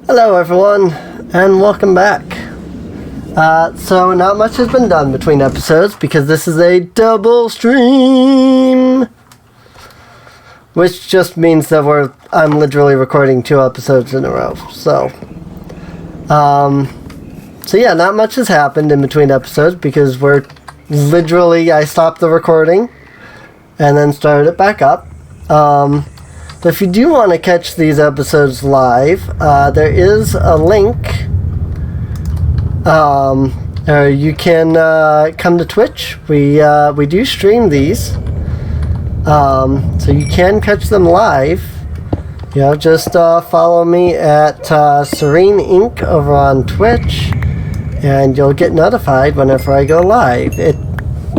Hello everyone, and welcome back. So not much has been done between episodes because this is a double stream, which just means that I'm literally recording 2 episodes in a row. So yeah, not much has happened in between episodes because I stopped the recording and then started it back up. But if you do want to catch these episodes live, there is a link. Or you can come to Twitch. We do stream these, so you can catch them live. Just follow me at Serene Inc. over on Twitch, and you'll get notified whenever I go live.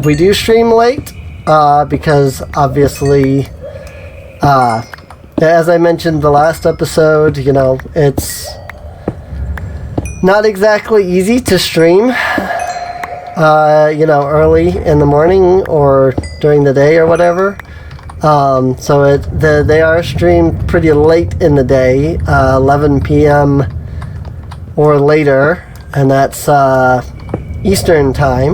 We do stream late because obviously. As I mentioned the last episode, it's not exactly easy to stream, early in the morning or during the day or whatever. So they are streamed pretty late in the day, 11 p.m. or later, and that's Eastern time.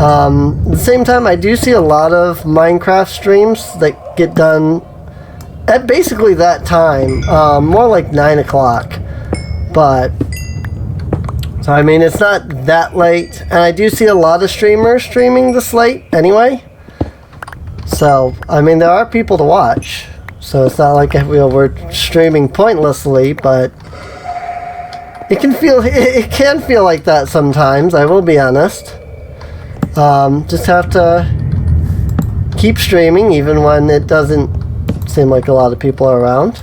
At the same time, I do see a lot of Minecraft streams that get done at basically that time, more like 9 o'clock. But, so I mean, it's not that late. And I do see a lot of streamers streaming this late anyway. So, I mean, there are people to watch. So it's not like we're streaming pointlessly, but it can feel like that sometimes, I will be honest. Just have to keep streaming even when it doesn't seem like a lot of people are around.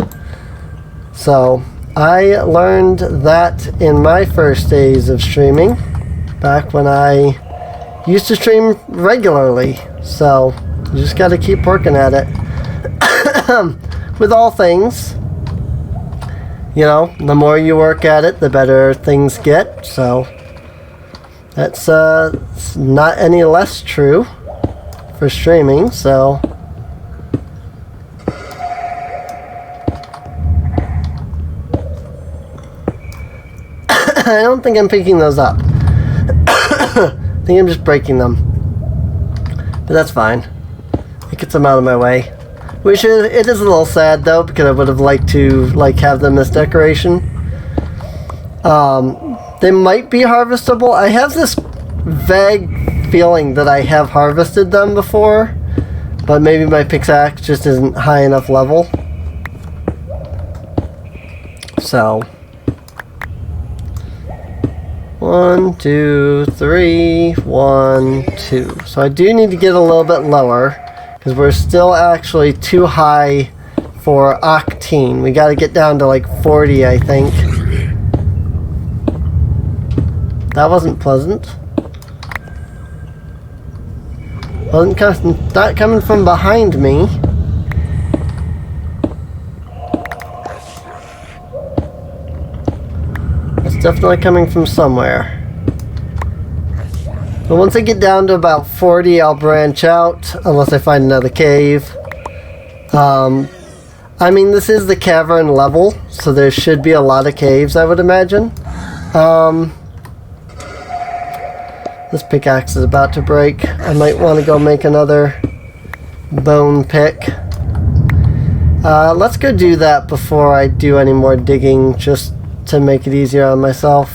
So I learned that in my first days of streaming, back when I used to stream regularly. So you just got to keep working at it. With all things, the more you work at it, the better things get. So that's not any less true for streaming. So I don't think I'm picking those up. I think I'm just breaking them. But that's fine. It gets them out of my way. It is a little sad though, because I would have liked to have them as decoration. They might be harvestable. I have this vague feeling that I have harvested them before, but maybe my pickaxe just isn't high enough level. So 1, 2, 3, 1, 2. So I do need to get a little bit lower because we're still actually too high for octane. We got to get down to 40, I think. That wasn't pleasant. Not coming from behind me. Definitely coming from somewhere. But once I get down to about 40, I'll branch out, unless I find another cave. I mean, this is the cavern level, so there should be a lot of caves, I would imagine. This pickaxe is about to break. I might want to go make another bone pick. Let's go do that before I do any more digging, just to make it easier on myself.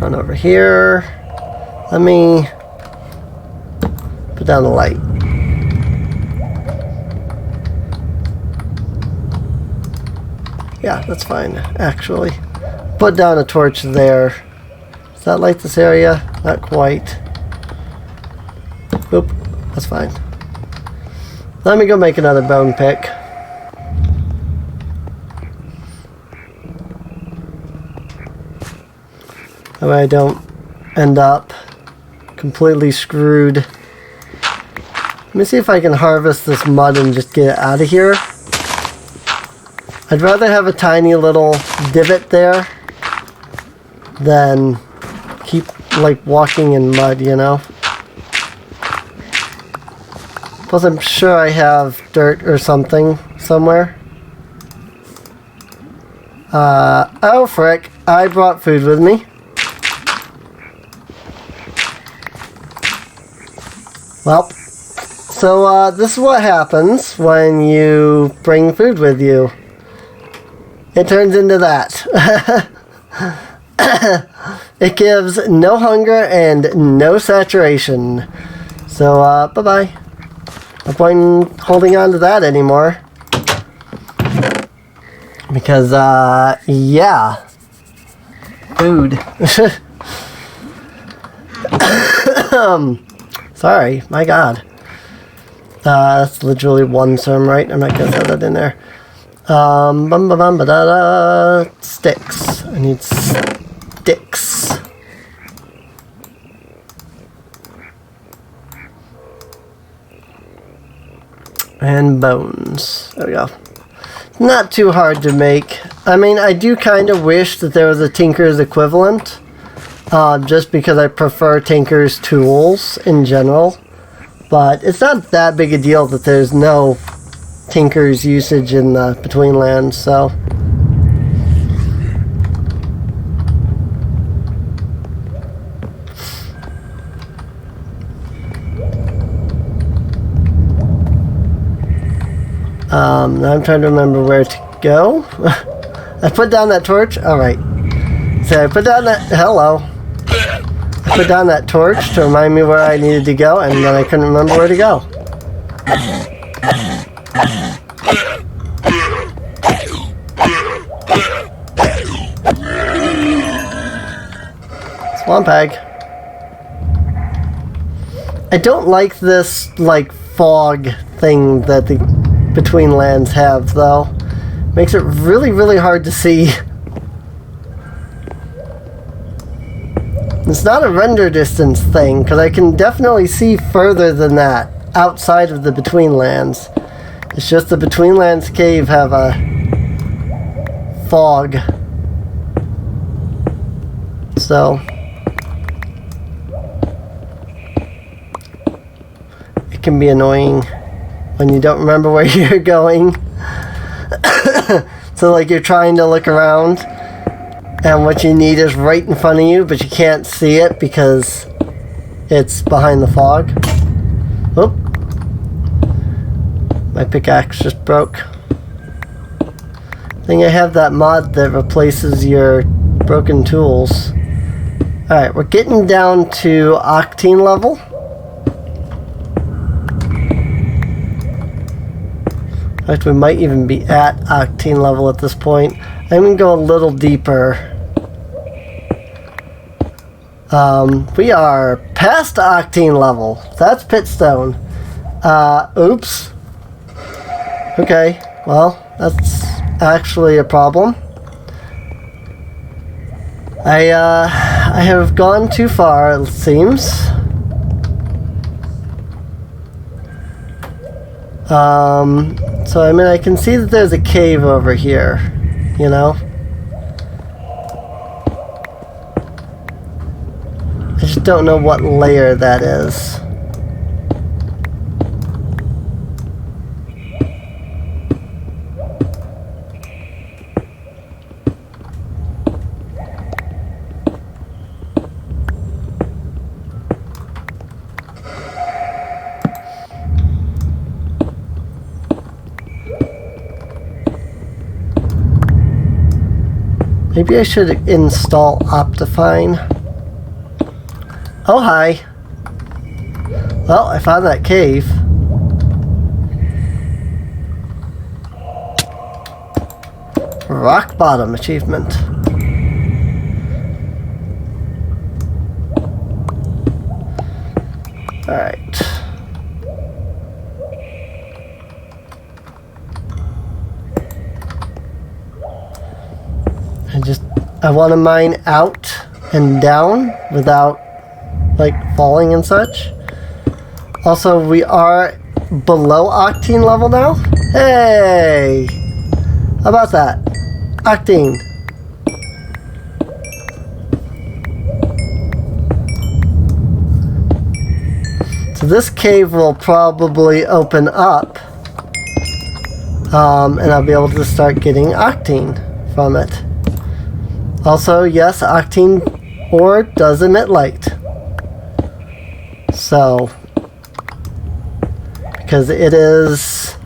On over here. Let me put down the light. Yeah, that's fine, actually. Put down a torch there. Does that light this area? Not quite. Oop, that's fine. Let me go make another bone pick. That way I don't end up completely screwed. Let me see if I can harvest this mud and just get it out of here. I'd rather have a tiny little divot there than keep walking in mud, Plus, I'm sure I have dirt or something somewhere. Oh frick. I brought food with me. Well, so this is what happens when you bring food with you. It turns into that. It gives no hunger and no saturation. So, bye-bye. No point in holding on to that anymore. Because, yeah. Food. Sorry, my god. That's literally one term, right? I'm not gonna throw that in there. Sticks. I need sticks. And bones. There we go. Not too hard to make. I mean, I do kind of wish that there was a Tinker's equivalent. Just because I prefer Tinker's tools in general. But it's not that big a deal that there's no Tinker's usage in the Between Lands, so. Now I'm trying to remember where to go. I put down that torch. Alright. So I put down that. Hello. I put down that torch to remind me where I needed to go, and then I couldn't remember where to go. Swamp Hag. I don't like this, like, fog thing that the Between Lands have, though. Makes it really, really hard to see. It's not a render distance thing, because I can definitely see further than that, outside of the Between Lands. It's just the Between Lands cave have a fog. So it can be annoying when you don't remember where you're going. So like you're trying to look around and what you need is right in front of you, but you can't see it because it's behind the fog. Oop. My pickaxe just broke. I think I have that mod that replaces your broken tools. Alright, we're getting down to octane level. In fact, we might even be at octane level at this point. I'm going to go a little deeper. We are past octane level. That's pitstone. Oops. Okay, well, that's actually a problem. I have gone too far, it seems. So I mean, I can see that there's a cave over here, you know? I just don't know what layer that is. Maybe I should install Optifine. Oh, hi. Well, I found that cave. Rock bottom achievement. Alright. I want to mine out and down without like falling and such. Also, we are below octane level now. Hey! How about that? Octane. So this cave will probably open up. And I'll be able to start getting octane from it. Also, yes, octane ore does emit light. So, because it is,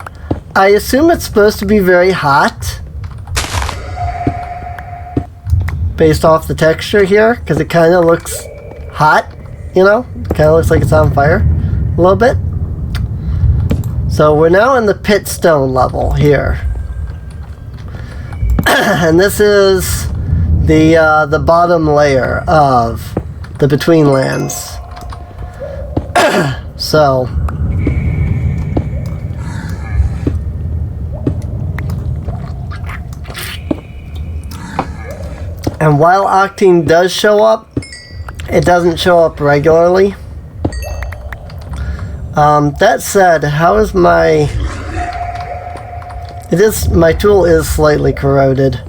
I assume it's supposed to be very hot based off the texture here, because it kind of looks hot, you know, it kind of looks like it's on fire a little bit. So we're now in the pit stone level here. And this is the bottom layer of the between lands. So and while octane does show up, it doesn't show up regularly. That said, how is my tool is slightly corroded.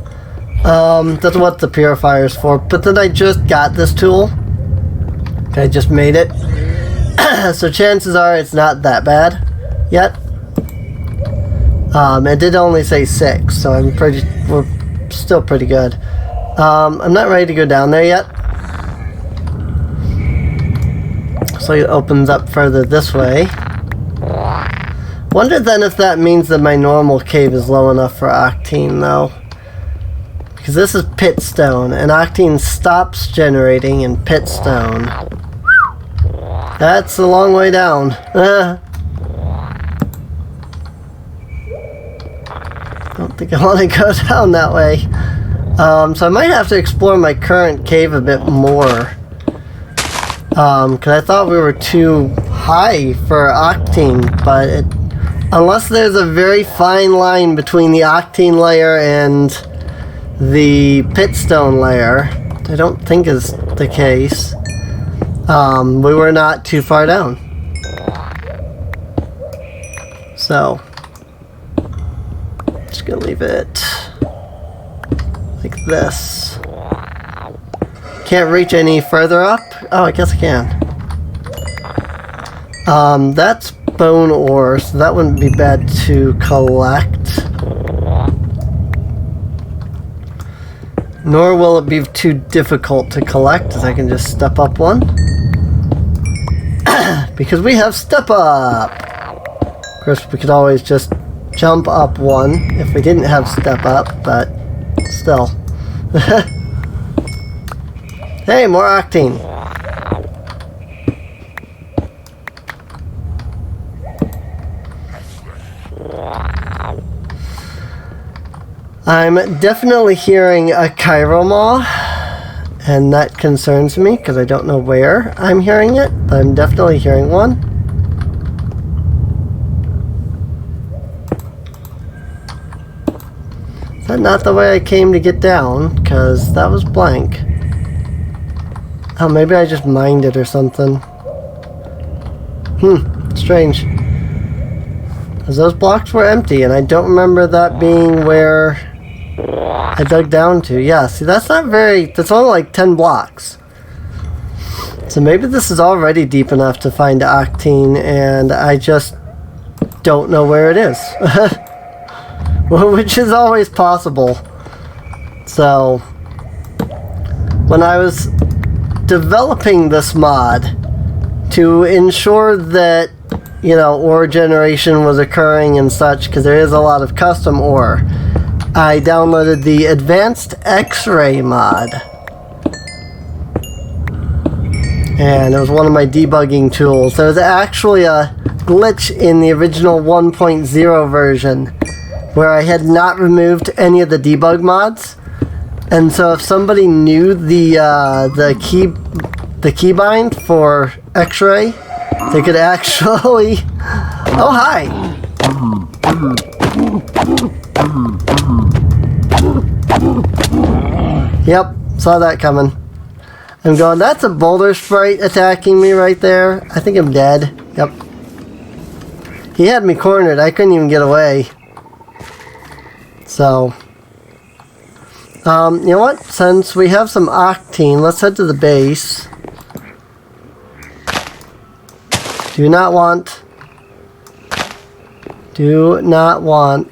That's what the purifier is for. But then I just got this tool. I just made it. So chances are it's not that bad yet. It did only say 6, so we're still pretty good. I'm not ready to go down there yet. So it opens up further this way. Wonder then if that means that my normal cave is low enough for octane though. Because this is pit stone, and octane stops generating in pit stone. That's a long way down. Don't think I want to go down that way. So I might have to explore my current cave a bit more. Because I thought we were too high for octane, but unless there's a very fine line between the octane layer and the pitstone layer, I don't think is the case. We were not too far down. So, just gonna leave it like this. Can't reach any further up? Oh, I guess I can. That's bone ore, so that wouldn't be bad to collect. Nor will it be too difficult to collect, as I can just step up one. Because we have step up! Of course, we could always just jump up one if we didn't have step up, but still. Hey, more octane! I'm definitely hearing a Chiromaw, and that concerns me because I don't know where I'm hearing it, but I'm definitely hearing one. Is that not the way I came to get down? Because that was blank. Oh, maybe I just mined it or something. Strange. Because those blocks were empty, and I don't remember that being where I dug down to. Yeah, see, that's only like 10 blocks. So maybe this is already deep enough to find octane, and I just don't know where it is. Which is always possible. So, when I was developing this mod to ensure that, you know, ore generation was occurring and such, because there is a lot of custom ore, I downloaded the Advanced X-Ray mod. And it was one of my debugging tools. There was actually a glitch in the original 1.0 version where I had not removed any of the debug mods. And so if somebody knew the keybind for X-Ray, they could actually... Oh, hi! Yep, saw that coming. I'm going, that's a boulder sprite attacking me right there. I think I'm dead. Yep. He had me cornered. I couldn't even get away. So... you know what? Since we have some octane, let's head to the base. Do not want. Do not want.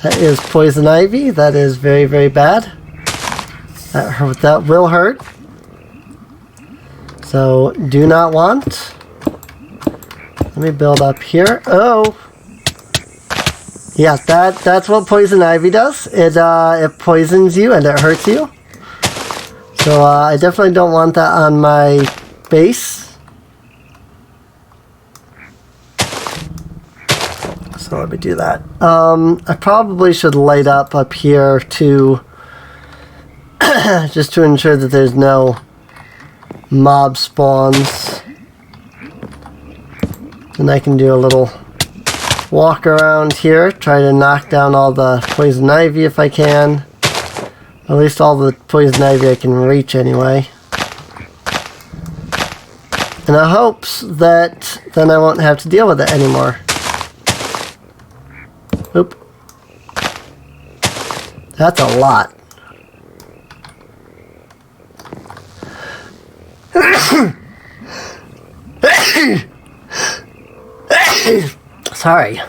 That is poison ivy. That is very, very bad. That will hurt. So, do not want. Let me build up here. Oh! Yeah, that's what poison ivy does. It poisons you and it hurts you. So I definitely don't want that on my base. So let me do that. I probably should light up here to just to ensure that there's no mob spawns. And I can do a little walk around here, try to knock down all the poison ivy if I can. At least all the poison ivy I can reach anyway. In the hopes that then I won't have to deal with it anymore. Oop. That's a lot. Sorry.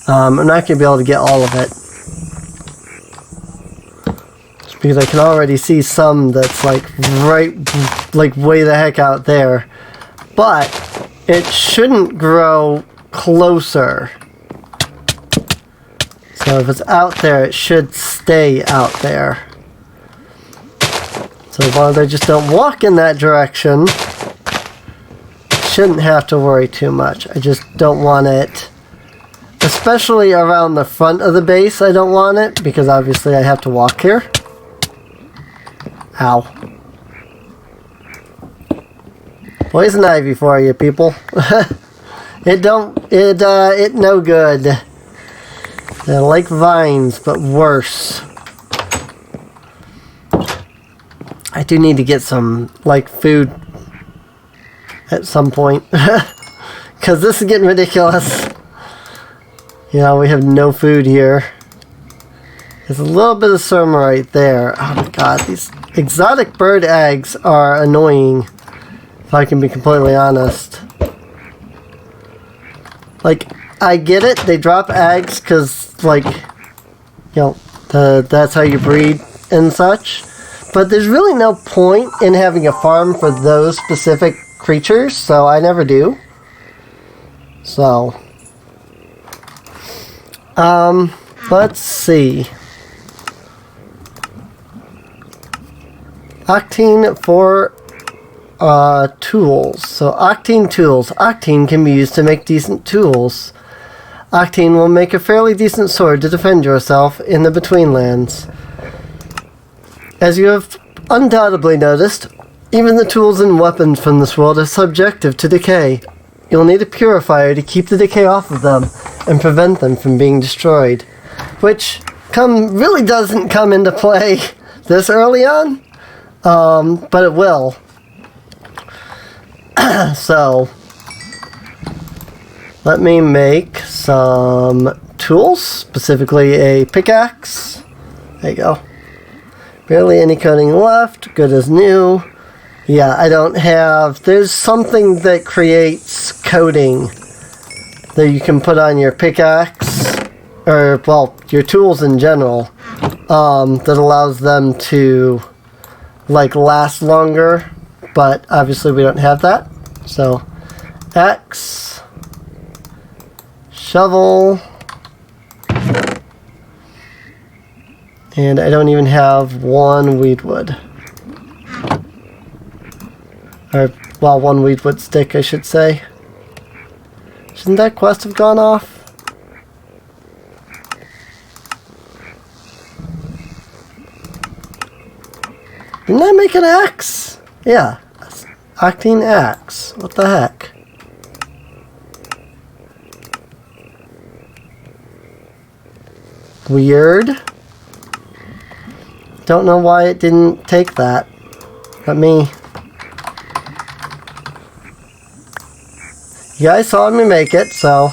I'm not going to be able to get all of it. Just because I can already see some that's like right, like way the heck out there. But it shouldn't grow closer. So if it's out there, it should stay out there. So as long as I just don't walk in that direction, shouldn't have to worry too much. I just don't want it, especially around the front of the base. I don't want it because obviously I have to walk here. Ow. Poison ivy for you, people. It no good. They're like vines, but worse. I do need to get some like food at some point, because this is getting ridiculous. You know, we have no food here. There's a little bit of some right there. Oh my god, these exotic bird eggs are annoying, if I can be completely honest. Like, I get it, they drop eggs because, like, you know, that's how you breed and such. But there's really no point in having a farm for those specific creatures, so I never do. So, let's see. Octane for tools. So octane tools. Octane can be used to make decent tools. Octane will make a fairly decent sword to defend yourself in the Betweenlands. As you have undoubtedly noticed, even the tools and weapons from this world are subjective to decay. You'll need a purifier to keep the decay off of them and prevent them from being destroyed. Which really doesn't come into play this early on, but it will. So, let me make some tools, specifically a pickaxe. There you go. Barely any coating left, good as new. Yeah, I don't have... There's something that creates coating that you can put on your pickaxe, or, well, your tools in general, that allows them to, like, last longer, but obviously we don't have that. So, axe, shovel, and I don't even have one weedwood. Or, well, one weedwood stick, I should say. Shouldn't that quest have gone off? Didn't I make an axe? Yeah. Octane axe. What the heck? Weird. Don't know why it didn't take that. Let me... You guys saw me make it, so...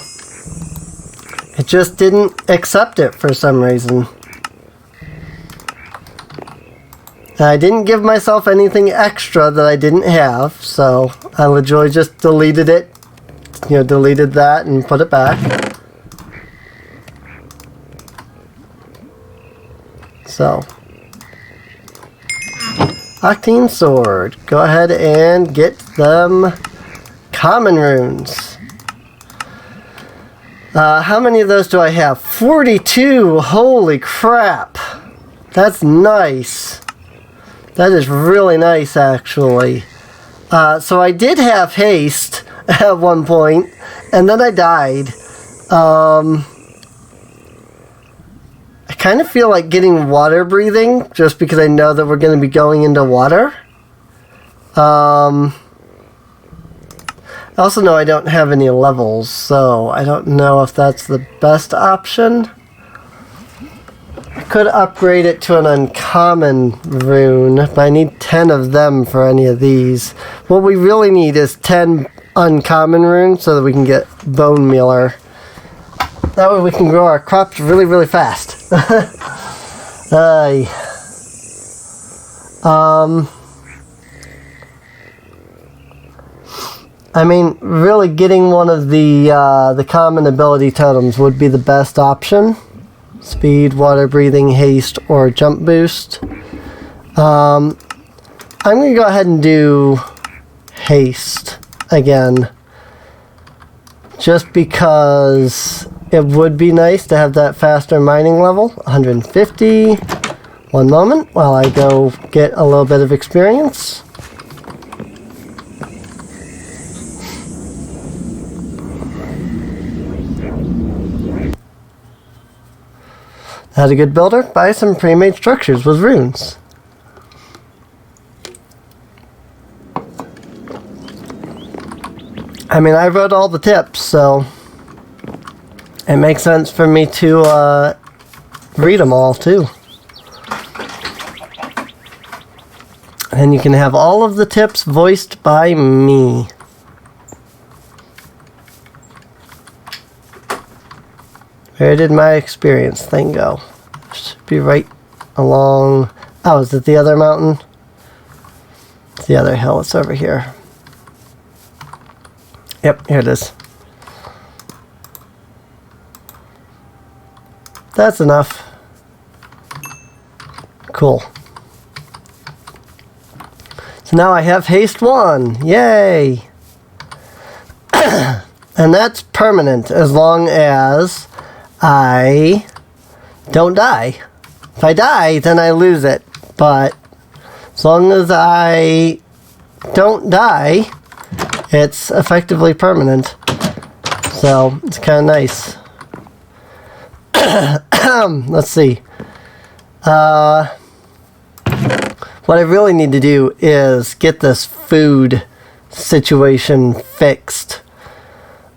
It just didn't accept it for some reason. And I didn't give myself anything extra that I didn't have, so I literally just deleted it. You know, deleted that and put it back. So, Octane Sword. Go ahead and get them common runes. How many of those do I have? 42! Holy crap! That's nice. That is really nice, actually. So I did have haste at one point, and then I died. I kind of feel like getting water breathing, just because I know that we're going to be going into water. I also know I don't have any levels, so I don't know if that's the best option. I could upgrade it to an uncommon rune, but I need 10 of them for any of these. What we really need is 10 uncommon runes so that we can get Bone Mealer. That way we can grow our crops really, really fast. I mean, really getting one of the common ability totems would be the best option. Speed, water breathing, haste, or jump boost. I'm going to go ahead and do haste again. Just because it would be nice to have that faster mining level. 150. One moment while I go get a little bit of experience. As a good builder, buy some pre-made structures with runes. I mean, I wrote all the tips, so it makes sense for me to read them all, too. And you can have all of the tips voiced by me. Where did my experience thing go? Should be right along... Oh, is it the other mountain? It's the other hill. It's over here. Yep, here it is. That's enough. Cool. So now I have haste 1. Yay! And that's permanent as long as I don't die. If I die, then I lose it. But as long as I don't die, it's effectively permanent. So it's kind of nice. Let's see. What I really need to do is get this food situation fixed.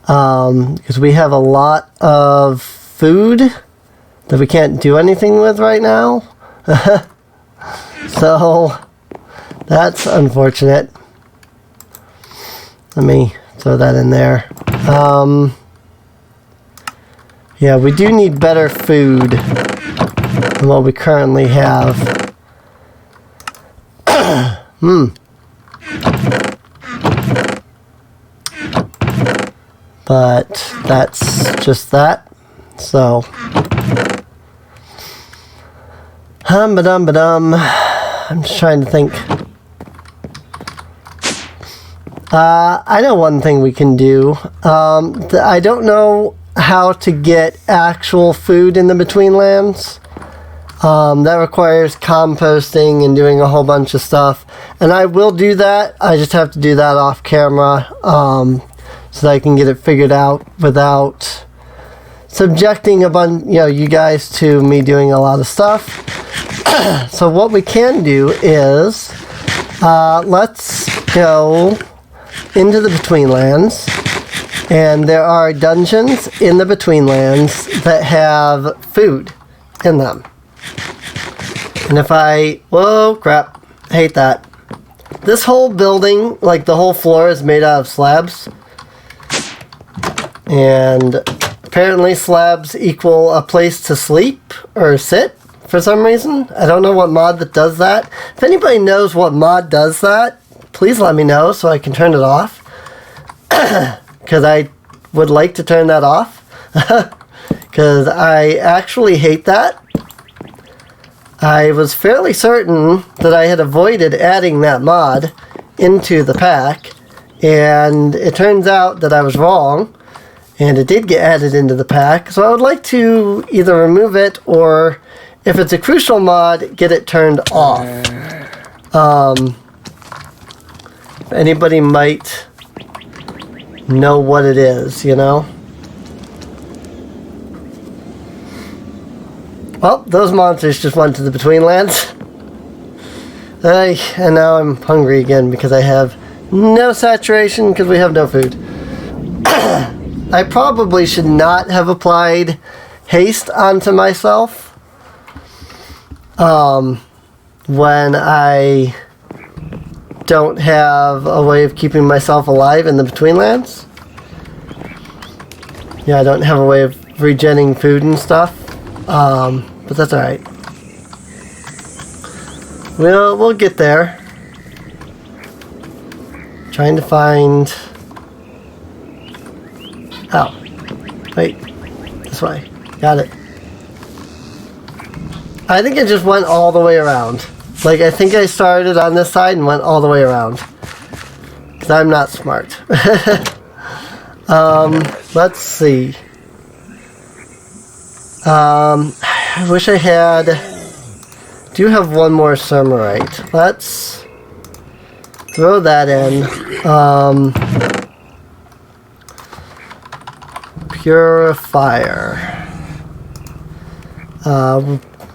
Because we have a lot of food that we can't do anything with right now. So that's unfortunate. Let me throw that in there. Yeah, we do need better food than what we currently have. But that's just that. So, I'm just trying to think. I know one thing we can do. I don't know how to get actual food in the between lands. That requires composting and doing a whole bunch of stuff. And I will do that. I just have to do that off camera. So that I can get it figured out without subjecting you guys to me doing a lot of stuff. So what we can do is let's go into the Between Lands, and there are dungeons in the Between Lands that have food in them. And if whoa crap, I hate that. This whole building, like the whole floor, is made out of slabs. And apparently slabs equal a place to sleep or sit for some reason. I don't know what mod that does that. If anybody knows what mod does that, please let me know so I can turn it off. Because I would like to turn that off. Because I actually hate that. I was fairly certain that I had avoided adding that mod into the pack. And it turns out that I was wrong. And it did get added into the pack. So I would like to either remove it or, if it's a crucial mod, get it turned off. Anybody might know what it is, you know? Well, those monsters just went to the Betweenlands. And now I'm hungry again because I have no saturation because we have no food. I probably should not have applied haste onto myself when I don't have a way of keeping myself alive in the Betweenlands. Yeah, I don't have a way of regenerating food and stuff, but that's alright. We'll get there. Trying to find... Oh, wait, this way. Got it. I think it just went all the way around. Like, I think I started on this side and went all the way around. Because I'm not smart. Let's see. I wish I had... do have one more Sermerite. Let's throw that in. Purifier.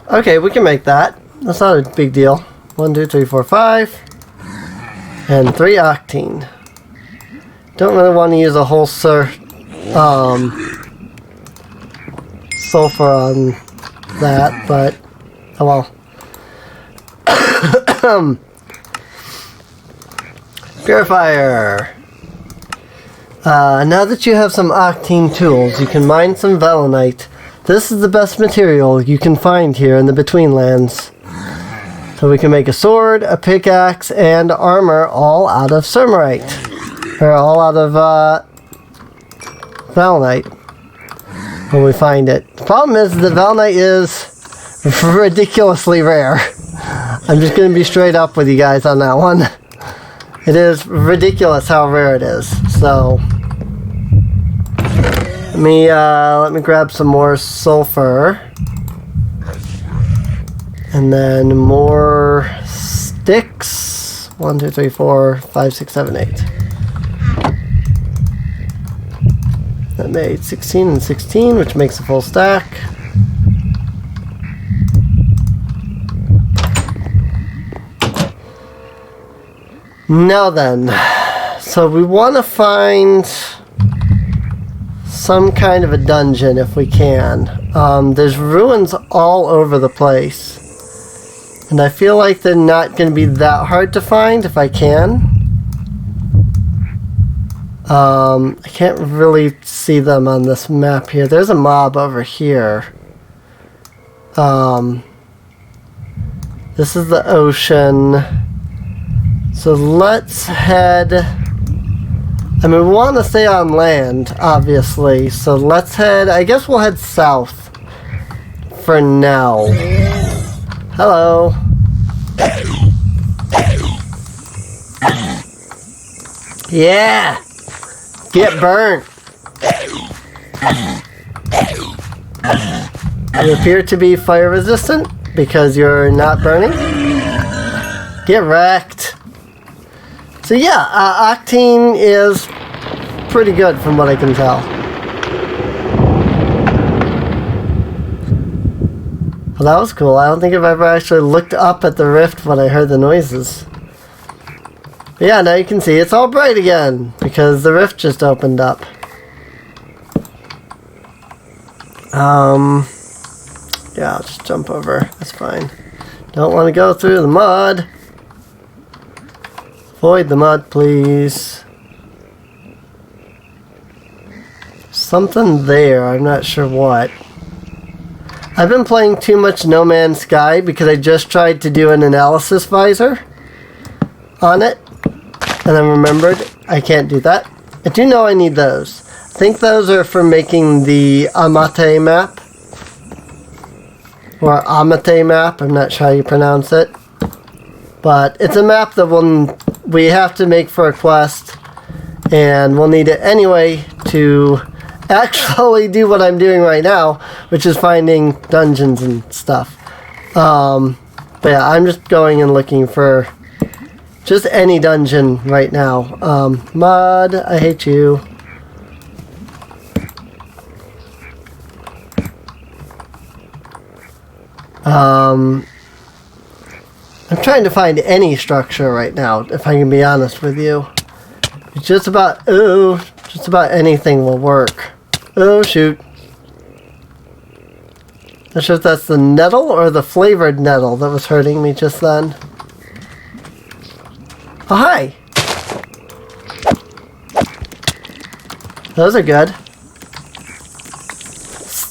Okay, we can make that. That's not a big deal. 1, 2, 3, 4, 5. And 3 octane. Don't really want to use a whole sulfur on that, but oh well. Purifier. Now that you have some octane tools, you can mine some Velenite. This is the best material you can find here in the Betweenlands. So we can make a sword, a pickaxe, and armor all out of Sermerite. Or all out of Velenite. When we find it. The problem is that Velenite is ridiculously rare. I'm just going to be straight up with you guys on that one. It is ridiculous how rare it is. So let me grab some more sulfur. And then more sticks. 1, 2, 3, 4, 5, 6, 7, 8. That made 16 and 16, which makes a full stack. Now then, so we want to find some kind of a dungeon if we can. There's ruins all over the place. And I feel like they're not going to be that hard to find if I can. I can't really see them on this map here. There's a mob over here. This is the ocean. So let's head... I mean, we want to stay on land, obviously. So let's head... I guess we'll head south for now. Hello. Yeah! Get burnt! You appear to be fire resistant because you're not burning. Get wrecked. So yeah, octane is pretty good from what I can tell. Well, that was cool. I don't think I've ever actually looked up at the rift when I heard the noises. But yeah, now you can see it's all bright again because the rift just opened up. Yeah, I'll just jump over. That's fine. Don't want to go through the mud. Avoid the mud, please. Something there. I'm not sure what. I've been playing too much No Man's Sky because I just tried to do an analysis visor on it. And then remembered I can't do that. I do know I need those. I think those are for making the Amate map. Or Amate map, I'm not sure how you pronounce it. But it's a map that we have to make for a quest. And we'll need it anyway to actually do what I'm doing right now, which is finding dungeons and stuff. But yeah, I'm just going and looking for just any dungeon right now. Mod, I hate you. I'm trying to find any structure right now, if I can be honest with you. It's just about anything will work. Oh, shoot. Not sure if that's the nettle or the flavored nettle that was hurting me just then. Oh, hi. Those are good.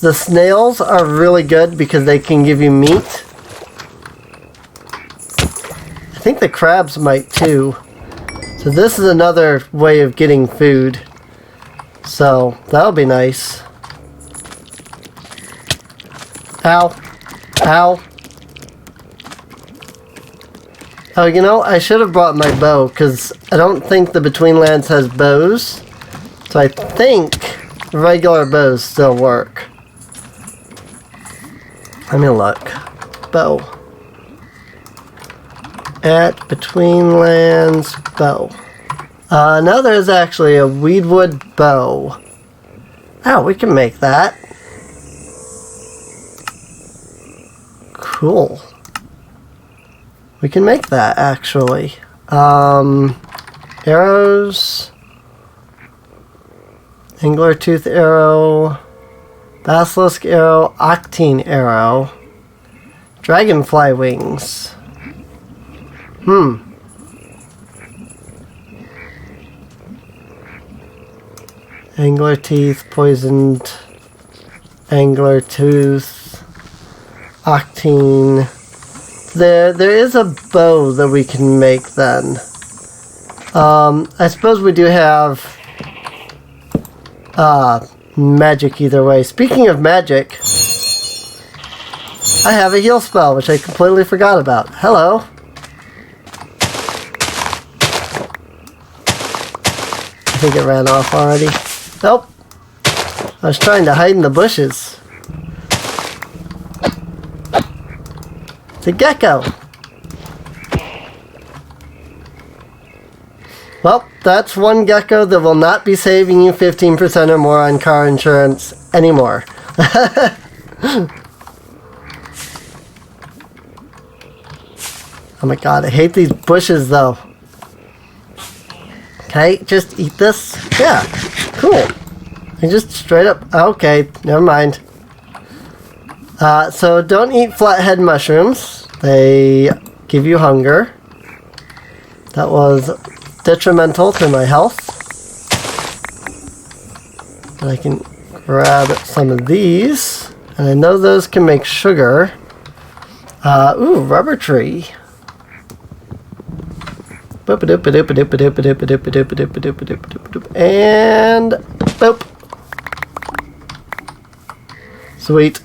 The snails are really good because they can give you meat. I think the crabs might too. So this is another way of getting food. So that'll be nice. Ow. Ow. Oh, you know, I should have brought my bow because I don't think the Betweenlands has bows. So I think regular bows still work. Let me look. Bow. At Betweenlands bow. No, there's actually a weedwood bow. Oh, we can make that. Cool. We can make that, actually. Arrows. Angler tooth arrow. Basilisk arrow. Octane arrow. Dragonfly wings. Angler teeth, poisoned angler tooth, octane. There is a bow that we can make then. I suppose we do have magic either way. Speaking of magic, I have a heal spell, which I completely forgot about. Hello. I think it ran off already. Nope. I was trying to hide in the bushes. It's a gecko. Well, that's one gecko that will not be saving you 15% or more on car insurance anymore. Oh my god, I hate these bushes though. Okay, just eat this. Yeah, cool. I just straight up... Okay, never mind. So don't eat flathead mushrooms. They give you hunger. That was detrimental to my health. And I can grab some of these. And I know those can make sugar. Ooh, rubber tree. And boop. Sweet.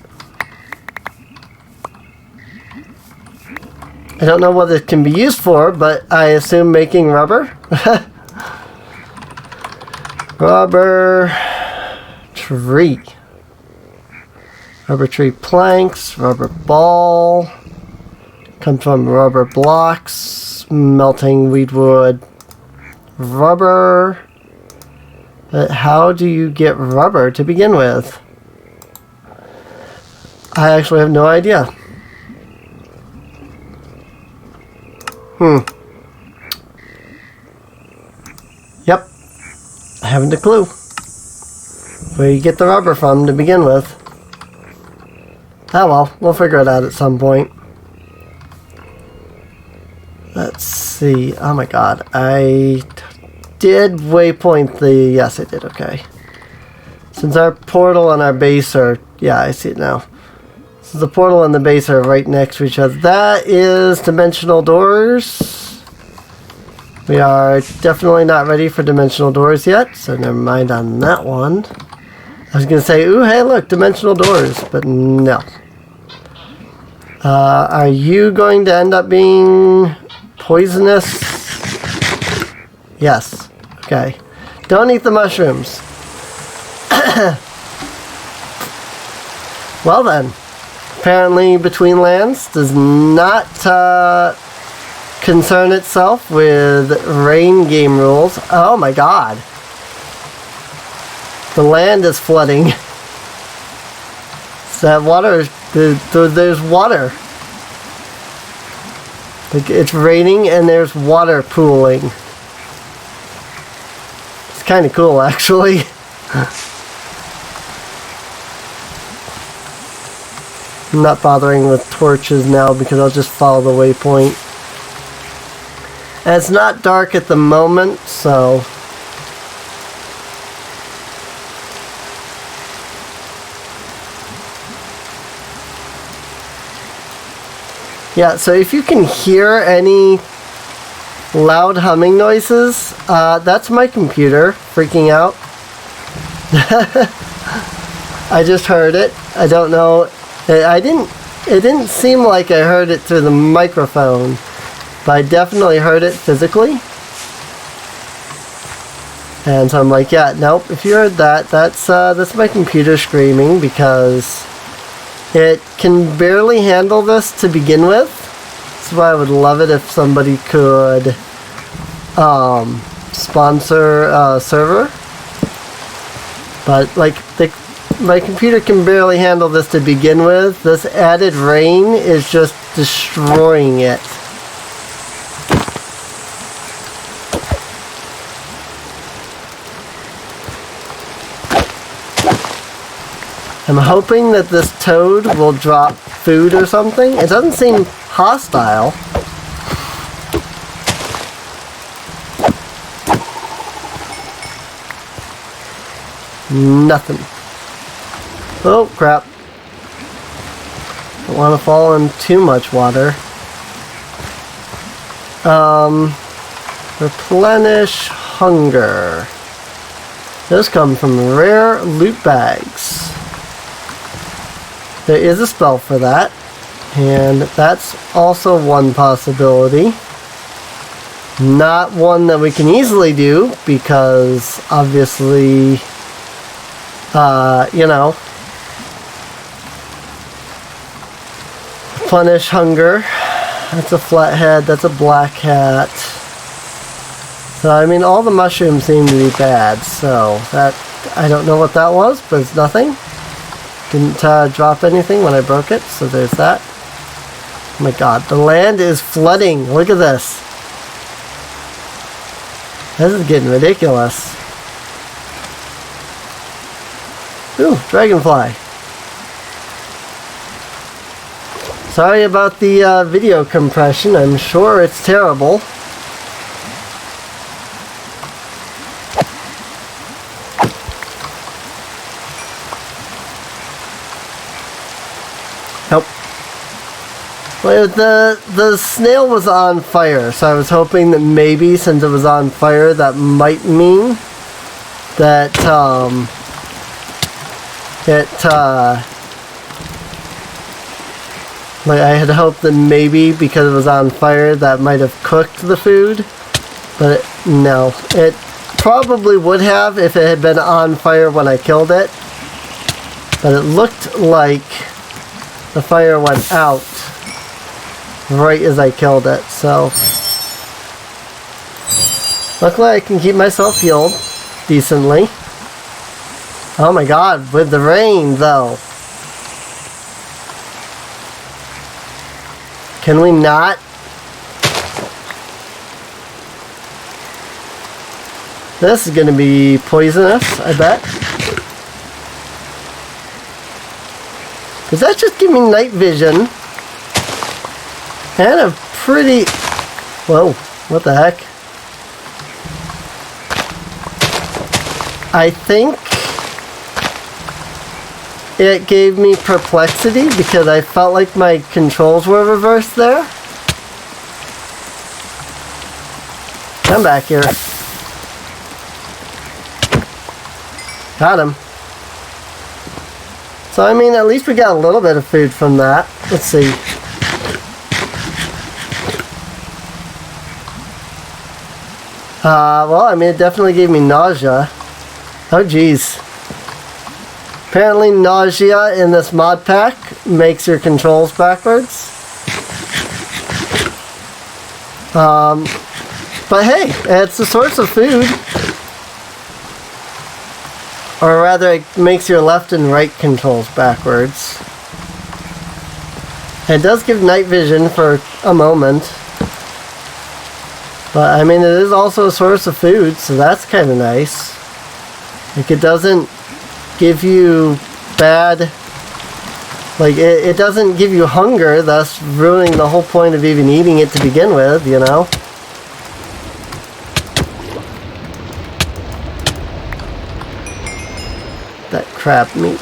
I don't know what it can be used for, but I assume making rubber. Rubber tree. Rubber tree planks, rubber ball. Comes from rubber blocks, melting weedwood, rubber. But how do you get rubber to begin with? I actually have no idea. Yep. I haven't a clue. Where you get the rubber from to begin with. Oh well, we'll figure it out at some point. Let's see. Oh my god. I did waypoint the... Yes, I did. Okay. Since our portal and our base are... Yeah, I see it now. So the portal and the base are right next to each other. That is dimensional doors. We are definitely not ready for dimensional doors yet, so never mind on that one. I was going to say, ooh, hey, look, dimensional doors, but no. Are you going to end up being poisonous? Yes. Okay. Don't eat the mushrooms. Well then. Apparently Between Lands does not concern itself with rain game rules. Oh my god. The land is flooding. So that water is... There's water. Like, it's raining and there's water pooling. It's kind of cool, actually. I'm not bothering with torches now because I'll just follow the waypoint. And it's not dark at the moment, so... Yeah, so if you can hear any loud humming noises, that's my computer freaking out. I just heard it. I don't know. It didn't seem like I heard it through the microphone, but I definitely heard it physically. And so I'm like, yeah, nope, if you heard that, that's my computer screaming because it can barely handle this to begin with. That's why I would love it if somebody could sponsor a server. But like my computer can barely handle this to begin with. This added rain is just destroying it. I'm hoping that this toad will drop food or something. It doesn't seem hostile. Nothing. Oh, crap. Don't want to fall in too much water. Replenish hunger. Those come from rare loot bags. There is a spell for that, and that's also one possibility. Not one that we can easily do, because obviously, you know, replenish hunger. That's a flathead, that's a black hat. So, I mean, all the mushrooms seem to be bad, so that, I don't know what that was, but it's nothing. Didn't drop anything when I broke it, so there's that. Oh my god, the land is flooding. Look at this. This is getting ridiculous. Ooh, dragonfly. Sorry about the video compression. I'm sure it's terrible. Nope. Well, the snail was on fire, so I was hoping that maybe since it was on fire, that might mean that like I had hoped that maybe because it was on fire, that might have cooked the food, but no, it probably would have if it had been on fire when I killed it, but it looked like the fire went out right as I killed it, so luckily I can keep myself healed decently. Oh my god, with the rain though. Can we not? This is gonna be poisonous, I bet. Does that just give me night vision? And a pretty... Whoa, what the heck? I think it gave me perplexity because I felt like my controls were reversed there. Come back here. Got him. So, I mean, at least we got a little bit of food from that. Let's see. Well, I mean, it definitely gave me nausea. Oh, geez. Apparently, nausea in this mod pack makes your controls backwards. But hey, it's a source of food. Or rather, it makes your left and right controls backwards. It does give night vision for a moment. But, I mean, it is also a source of food, so that's kind of nice. Like, it doesn't give you bad... Like, it doesn't give you hunger, thus ruining the whole point of even eating it to begin with, you know? That crab meat.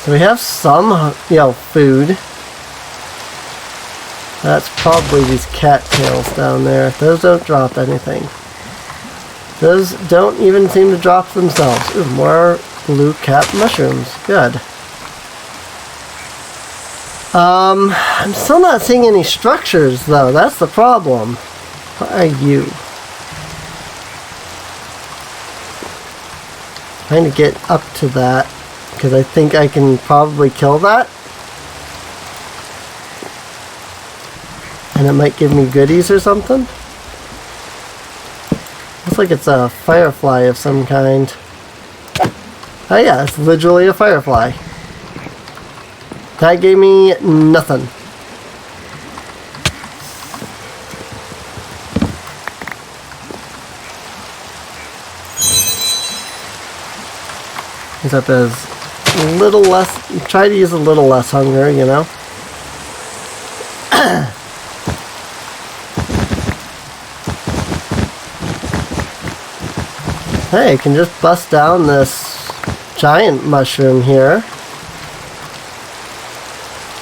So we have some, you know, food. That's probably these cattails down there. Those don't drop anything. Those don't even seem to drop themselves. Ooh, more blue cap mushrooms. Good. I'm still not seeing any structures though. That's the problem. What are you? Trying to get up to that because I think I can probably kill that. And it might give me goodies or something. Looks like it's a firefly of some kind. Oh yeah, it's literally a firefly. That gave me nothing. Except as a little less, try to use a little less hunger, you know. Hey, I can just bust down this giant mushroom here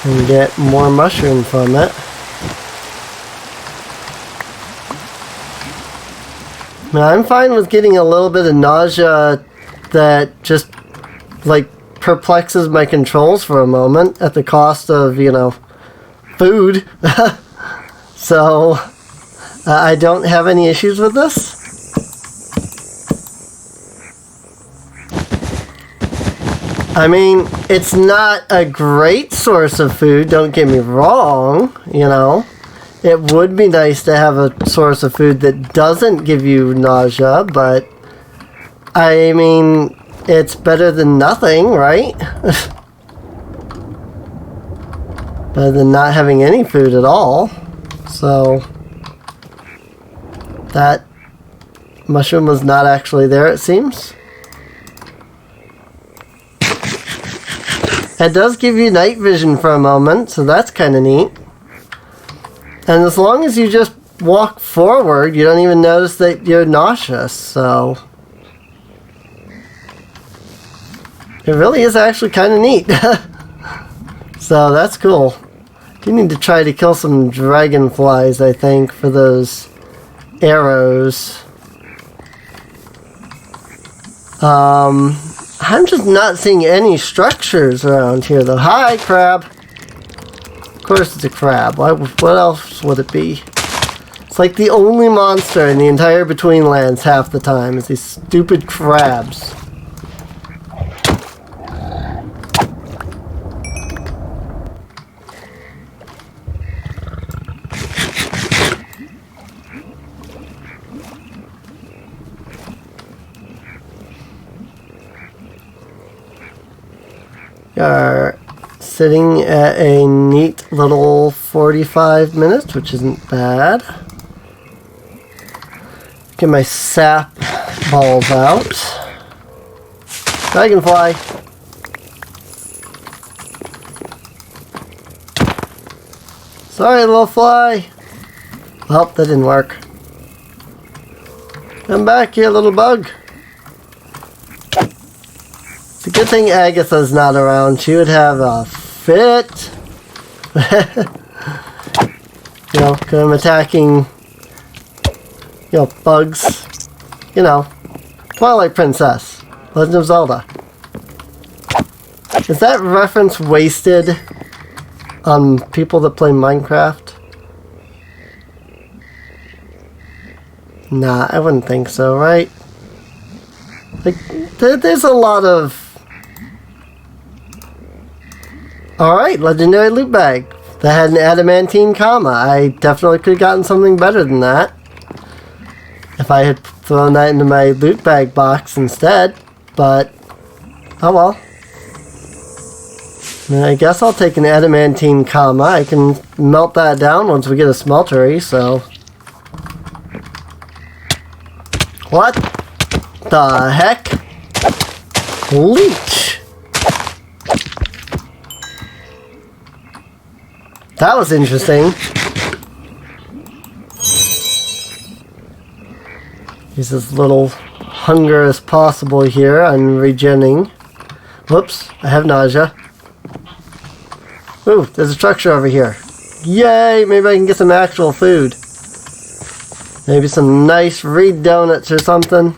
and get more mushroom from it. Now, I'm fine with getting a little bit of nausea that just like perplexes my controls for a moment at the cost of, you know, food. So I don't have any issues with this. I mean, it's not a great source of food, don't get me wrong, you know. It would be nice to have a source of food that doesn't give you nausea, but I mean, it's better than nothing, right? Better than not having any food at all. So, that mushroom was not actually there, it seems. It does give you night vision for a moment, so that's kind of neat. And as long as you just walk forward, you don't even notice that you're nauseous, so... It really is actually kind of neat. So that's cool. You need to try to kill some dragonflies, I think, for those arrows. I'm just not seeing any structures around here, though. Hi, crab. Of course it's a crab. What else would it be? It's like the only monster in the entire Betweenlands half the time is these stupid crabs. Are sitting at a neat little 45 minutes, which isn't bad. Get my sap balls out. Dragonfly. Sorry, little fly. Oh, that didn't work. Come back here, little bug. Good thing Agatha's not around. She would have a fit. You know, 'cause I'm attacking, you know, bugs. You know, Twilight Princess, Legend of Zelda. Is that reference wasted on people that play Minecraft? Nah, I wouldn't think so, right? Like, there's a lot of... Alright, legendary loot bag. That had an adamantine comma. I definitely could have gotten something better than that if I had thrown that into my loot bag box instead. But, oh well. I guess I'll take an adamantine comma. I can melt that down once we get a smeltery, so... What the heck? Leech! That was interesting. He's as little hunger as possible here. I'm regenning. Whoops, I have nausea. Ooh, there's a structure over here. Yay, maybe I can get some actual food. Maybe some nice reed donuts or something.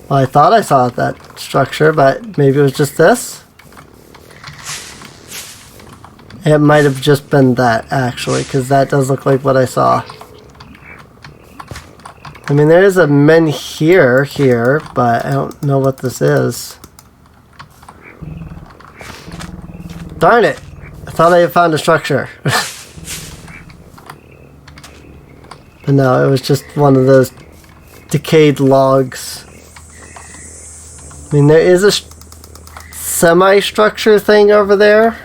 Well, I thought I saw that structure, but maybe it was just this. It might have just been that, actually, because that does look like what I saw. I mean, there is a here, but I don't know what this is. Darn it! I thought I had found a structure. But no, it was just one of those decayed logs. I mean, there is a semi-structure thing over there.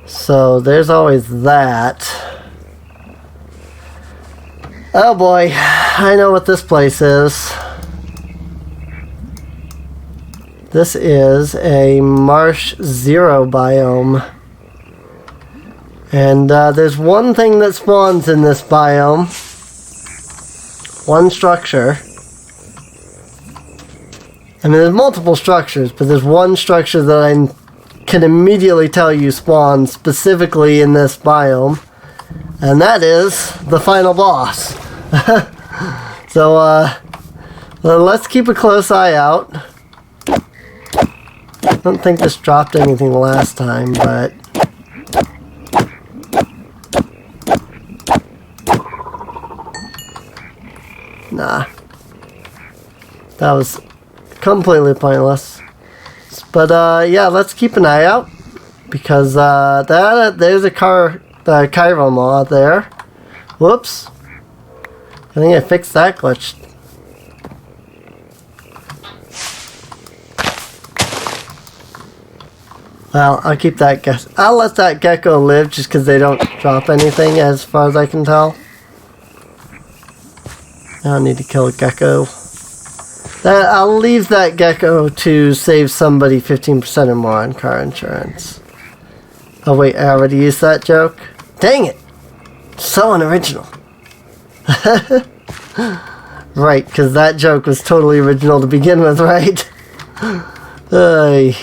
So there's always that. Oh boy, I know what this place is. This is a Marsh Zero biome. And there's one thing that spawns in this biome. One structure. I mean, there's multiple structures, but there's one structure that I can immediately tell you spawns specifically in this biome. And that is the final boss. So, well, let's keep a close eye out. I don't think this dropped anything last time, but... Nah. That was completely pointless. But, yeah, let's keep an eye out. Because, there's a Chiral Maw there. Whoops. I think I fixed that glitch. Well, I'll keep that I'll let that gecko live just because they don't drop anything as far as I can tell. I don't need to kill a gecko. I'll leave that gecko to save somebody 15% or more on car insurance. Oh wait, I already used that joke? Dang it! So unoriginal. Right, because that joke was totally original to begin with, right? Ay.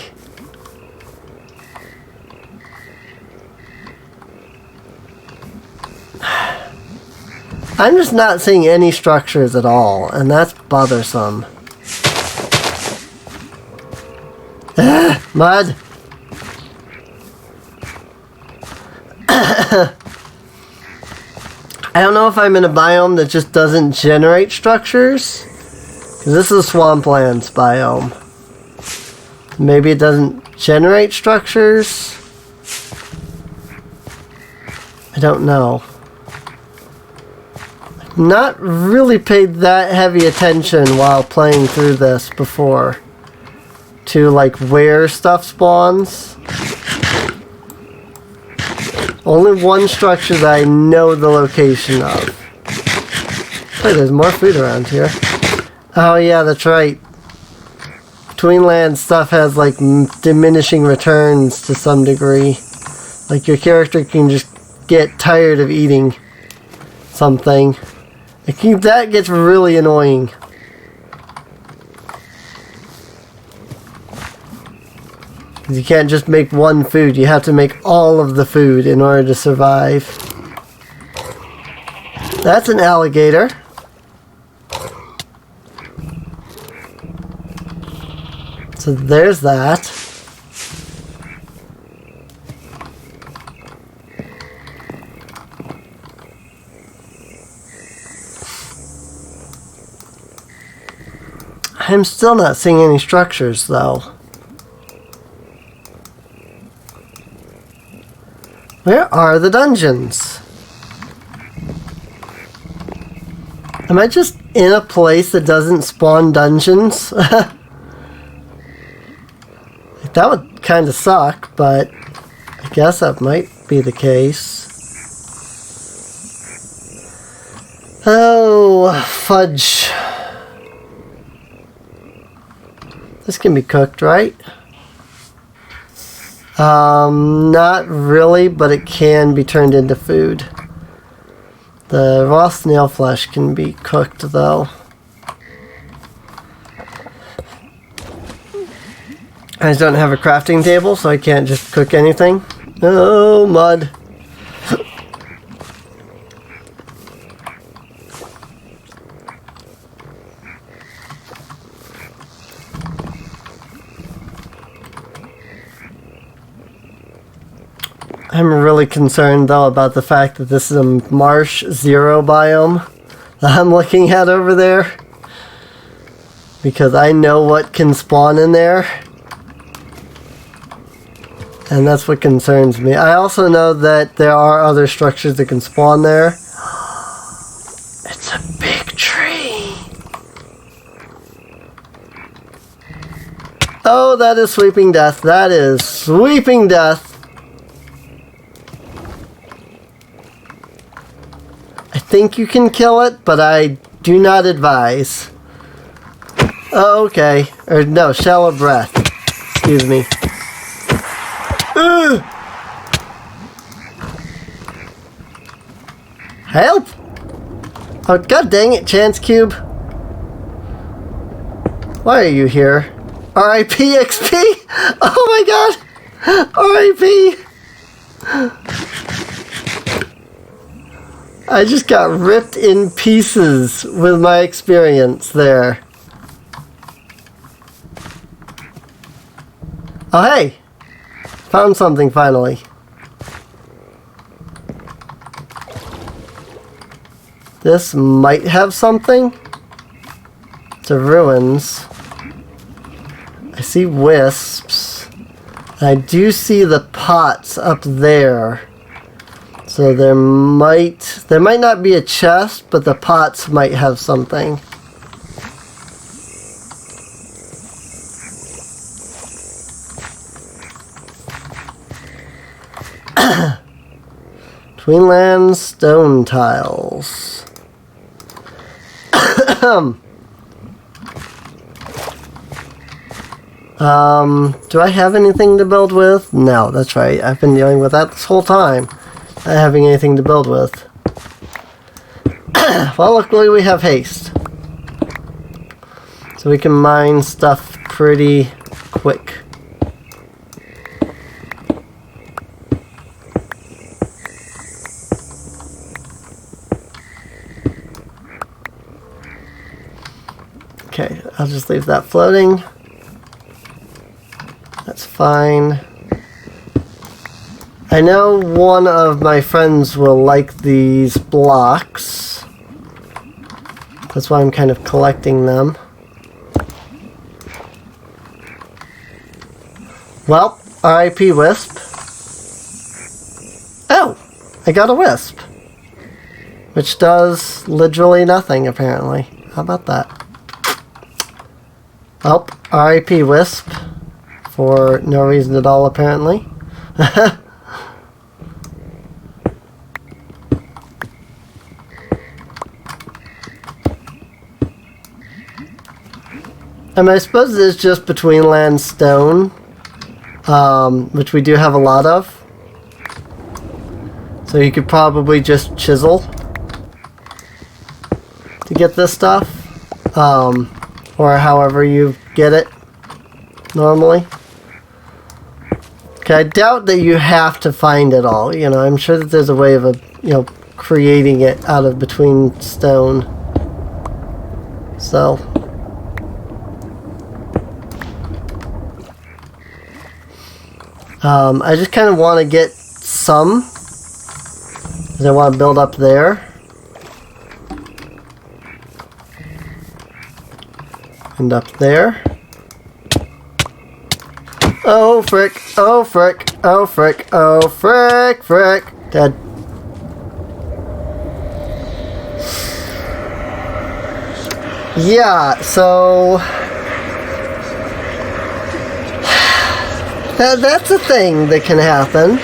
I'm just not seeing any structures at all, and that's bothersome. Mud! I don't know if I'm in a biome that just doesn't generate structures. Because this is a swamplands biome. Maybe it doesn't generate structures. I don't know. Not really paid that heavy attention while playing through this before to like where stuff spawns. Only one structure that I know the location of. Wait, there's more food around here. Oh yeah, that's right. Between land stuff has like diminishing returns to some degree. Like your character can just get tired of eating something. That gets really annoying. You can't just make one food. You have to make all of the food in order to survive. That's an alligator. So there's that. I'm still not seeing any structures, though. Where are the dungeons? Am I just in a place that doesn't spawn dungeons? That would kind of suck, but I guess that might be the case. Oh, fudge. This can be cooked, right? Not really, but it can be turned into food. The raw snail flesh can be cooked, though. I just don't have a crafting table, so I can't just cook anything. Oh, mud. I'm really concerned, though, about the fact that this is a marsh zero biome that I'm looking at over there. Because I know what can spawn in there. And that's what concerns me. I also know that there are other structures that can spawn there. It's a big tree. Oh, that is sweeping death. That is sweeping death. I think you can kill it, but I do not advise. Oh, okay. Or no, shallow breath. Excuse me. Ugh. Help! Oh, god dang it, Chance Cube. Why are you here? R.I.P. XP? Oh my god! R.I.P. I just got ripped in pieces with my experience there. Oh hey! Found something finally. This might have something. It's a ruins. I see wisps. I do see the pots up there. So there might not be a chest, but the pots might have something. Tweenland stone tiles. Do I have anything to build with? No, that's right. I've been dealing with that this whole time. Not having anything to build with. Well, luckily we have haste. So we can mine stuff pretty quick. Okay, I'll just leave that floating. That's fine. I know one of my friends will like these blocks. That's why I'm kind of collecting them. Well, R.I.P. Wisp. Oh! I got a wisp. Which does literally nothing, apparently. How about that? Well, R.I.P. Wisp. For no reason at all, apparently. I suppose it is just between land stone, which we do have a lot of. So you could probably just chisel to get this stuff, or however you get it normally. Okay, I doubt that you have to find it all. You know, I'm sure that there's a way of, creating it out of between stone. So... I just kind of want to get some, because I want to build up there. And up there. Oh frick, oh frick, oh frick, oh frick, frick. Dead. Yeah, so... That's a thing that can happen.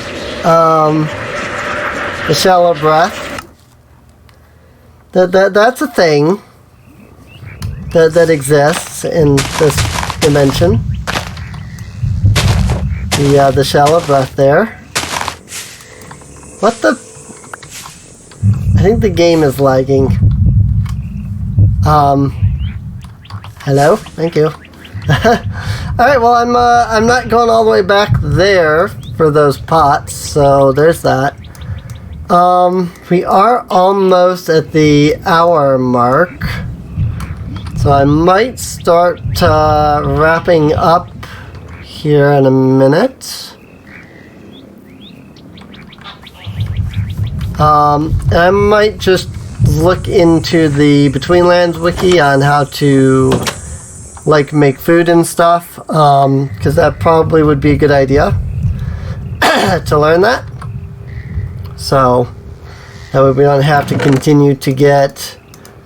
The shallow breath. That's a thing that exists in this dimension. The shallow breath there. What the? I think the game is lagging. Hello? Thank you. Alright, well, I'm not going all the way back there for those pots, so there's that. We are almost at the hour mark, so I might start wrapping up here in a minute. I might just look into the Between Lands wiki on how to make food and stuff, because that probably would be a good idea to learn that. So that way we don't have to continue to get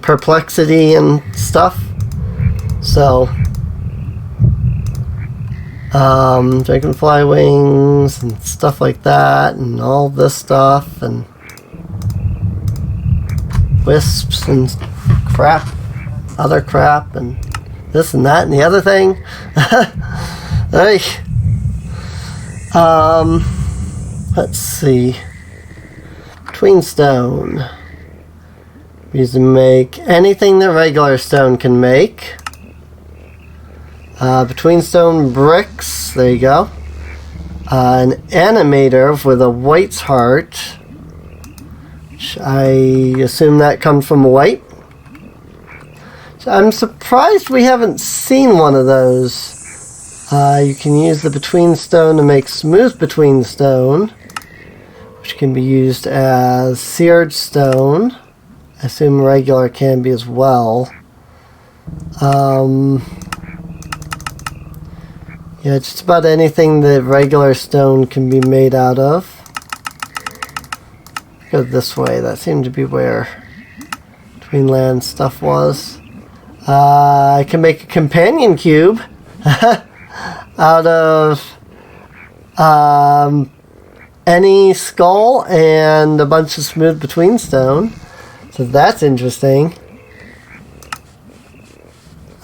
perplexity and stuff. So dragonfly wings and stuff like that, and all this stuff, and wisps and crap, other crap, and this and that and the other thing. Hey. Let's see. Between stone. We use to make anything that regular stone can make. Between stone bricks. There you go. An animator with a white's heart. Which I assume that comes from white. I'm surprised we haven't seen one of those. You can use the between stone to make smooth between stone, which can be used as seared stone. I assume regular can be as well. Yeah, just about anything that regular stone can be made out of. Go this way. That seemed to be where Between Land stuff was. I can make a companion cube out of any skull and a bunch of smooth between stone. So that's interesting.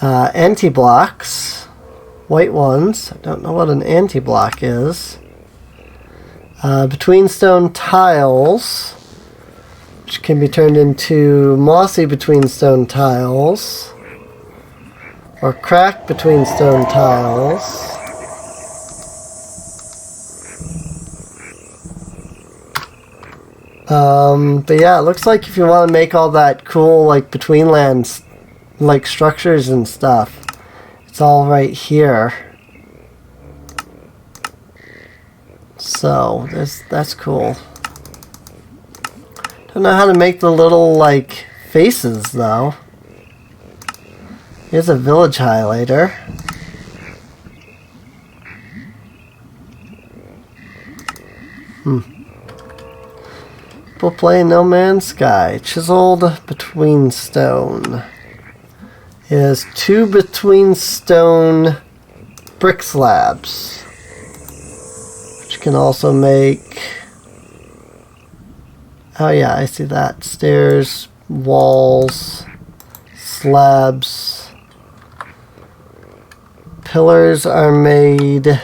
Anti-blocks. White ones. I don't know what an anti-block is. Between stone tiles, which can be turned into mossy between stone tiles. Or cracked between stone tiles. But yeah, it looks like if you want to make all that cool, between lands, structures and stuff, it's all right here. So, that's cool. Don't know how to make the little, faces, though. Here's a village highlighter. People play No Man's Sky. Chiseled between stone. Is 2 between stone brick slabs. Which can also make... Oh yeah, I see that. Stairs, walls, slabs. Pillars are made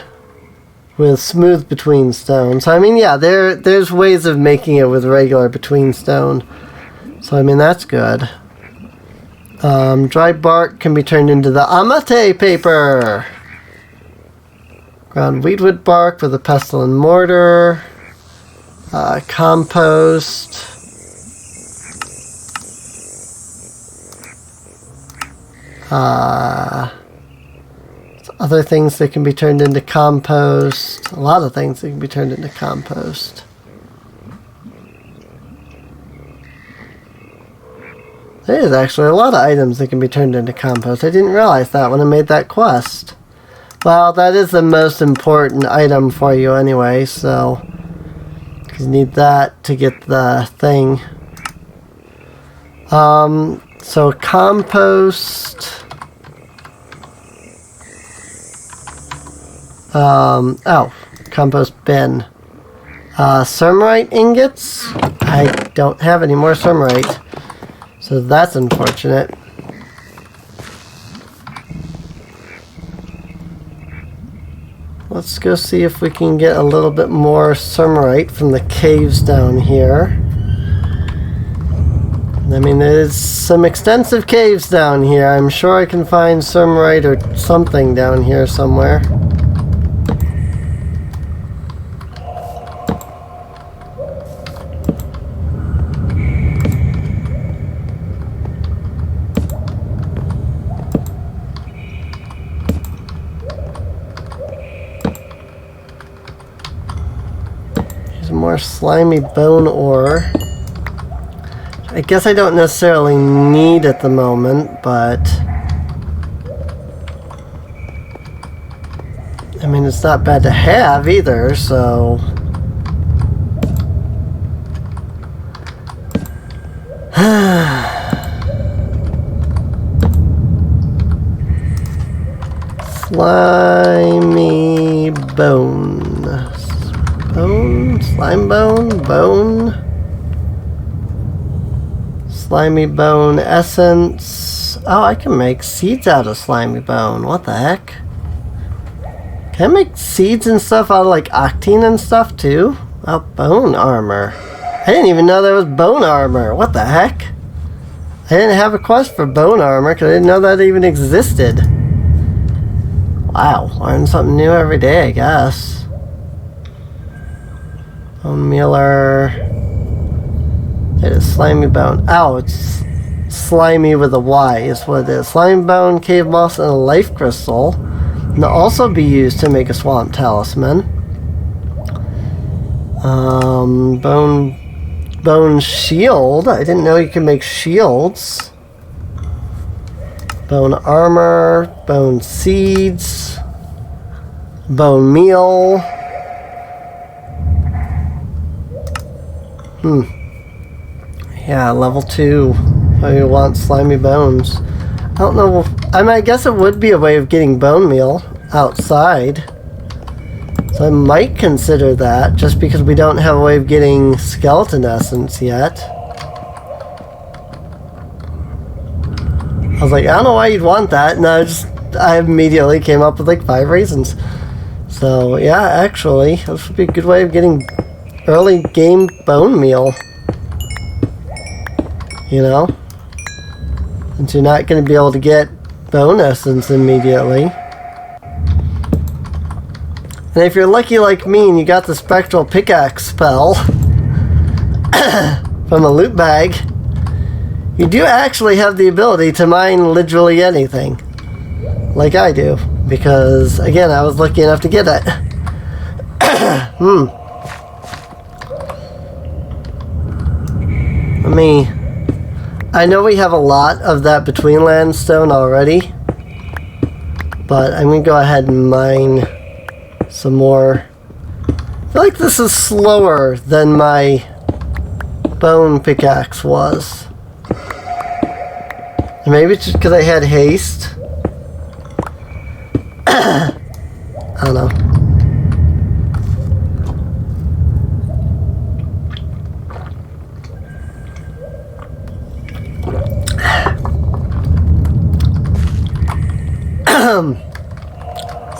with smooth between stone. So I mean, yeah, there's ways of making it with regular between stone. So I mean, that's good. Dry bark can be turned into the amate paper. Ground weedwood bark with a pestle and mortar. Compost. Other things that can be turned into compost. A lot of things that can be turned into compost. There is actually a lot of items that can be turned into compost. I didn't realize that when I made that quest. Well, that is the most important item for you anyway, so you need that to get the thing. So compost. Compost bin. Sermerite ingots. I don't have any more sermerite, so that's unfortunate. Let's go see if we can get a little bit more sermerite from the caves down here. I mean, there's some extensive caves down here. I'm sure I can find sermerite or something down here somewhere. More slimy bone ore. I guess I don't necessarily need at the moment, but I mean, it's not bad to have either, so slimy bone. Slime bone. Slimy bone essence. Oh, I can make seeds out of slimy bone. What the heck? Can I make seeds and stuff out of like octane and stuff too? Oh, bone armor. I didn't even know there was bone armor. What the heck? I didn't have a quest for bone armor because I didn't know that even existed. Wow, learn something new every day, I guess. Bone mealer. It is slimy bone. Ow, it's slimy with a Y is what it is. Slimy bone, cave moss, and a life crystal. And they'll also be used to make a swamp talisman. Bone shield. I didn't know you could make shields. Bone armor. Bone seeds. Bone meal. Yeah, level 2. I want slimy bones. I don't know. I mean, I guess it would be a way of getting bone meal outside. So I might consider that, just because we don't have a way of getting skeleton essence yet. I was like, I don't know why you'd want that, and I immediately came up with like 5 reasons. So yeah, actually, this would be a good way of getting early game bone meal. You know? Since you're not going to be able to get bone essence immediately. And if you're lucky like me and you got the spectral pickaxe spell from a loot bag, you do actually have the ability to mine literally anything. Like I do. Because, again, I was lucky enough to get it. I know we have a lot of that between land stone already, but I'm going to go ahead and mine some more. I feel like this is slower than my bone pickaxe was. Maybe it's just because I had haste. I don't know.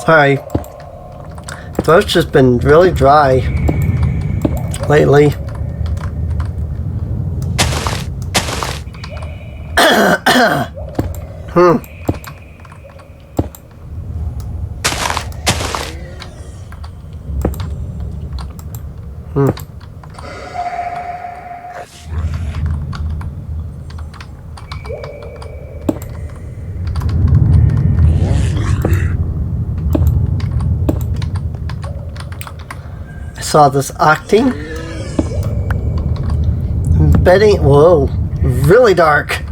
Sorry. Throat's just been really dry lately. I saw this octane. Betting. Whoa. Really dark.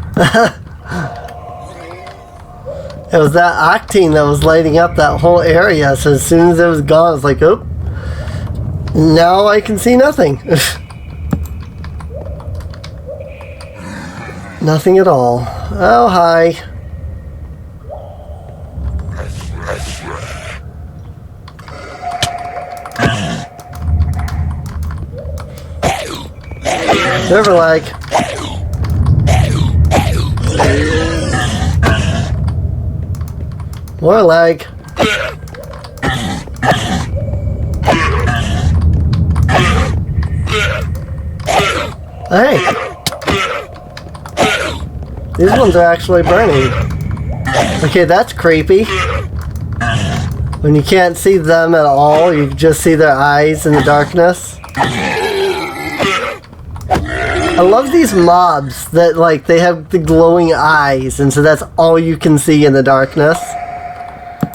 It was that octane that was lighting up that whole area, so as soon as it was gone, I was like, oh, now I can see nothing. Nothing at all. Oh, hi. Server lag. More lag. Hey. These ones are actually burning. Okay, that's creepy. When you can't see them at all, you just see their eyes in the darkness. I love these mobs that, like, they have the glowing eyes, and so that's all you can see in the darkness.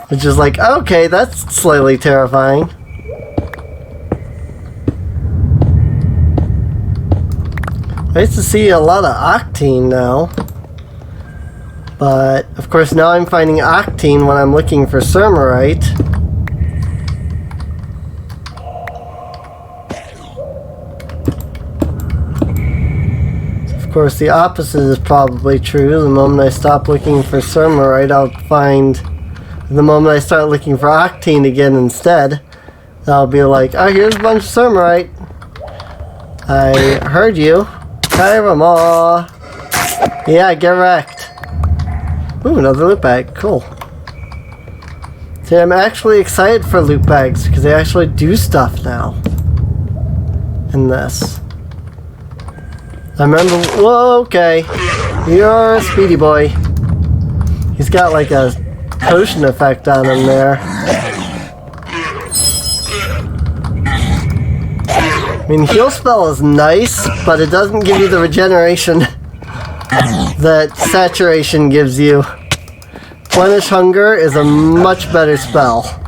It's just like, okay, that's slightly terrifying. I used to see a lot of octane now. But, of course, now I'm finding octane when I'm looking for sermerite. Of course, the opposite is probably true. The moment I stop looking for sermerite, I'll find... The moment I start looking for octane again instead, I'll be like, oh, here's a bunch of sermerite. I heard you. Kyramaw. Yeah, get wrecked. Ooh, another loot bag. Cool. See, I'm actually excited for loot bags because they actually do stuff now. In this. I remember... Whoa, okay. You're a speedy boy. He's got like a potion effect on him there. I mean, heal spell is nice, but it doesn't give you the regeneration that saturation gives you. Plenish hunger is a much better spell.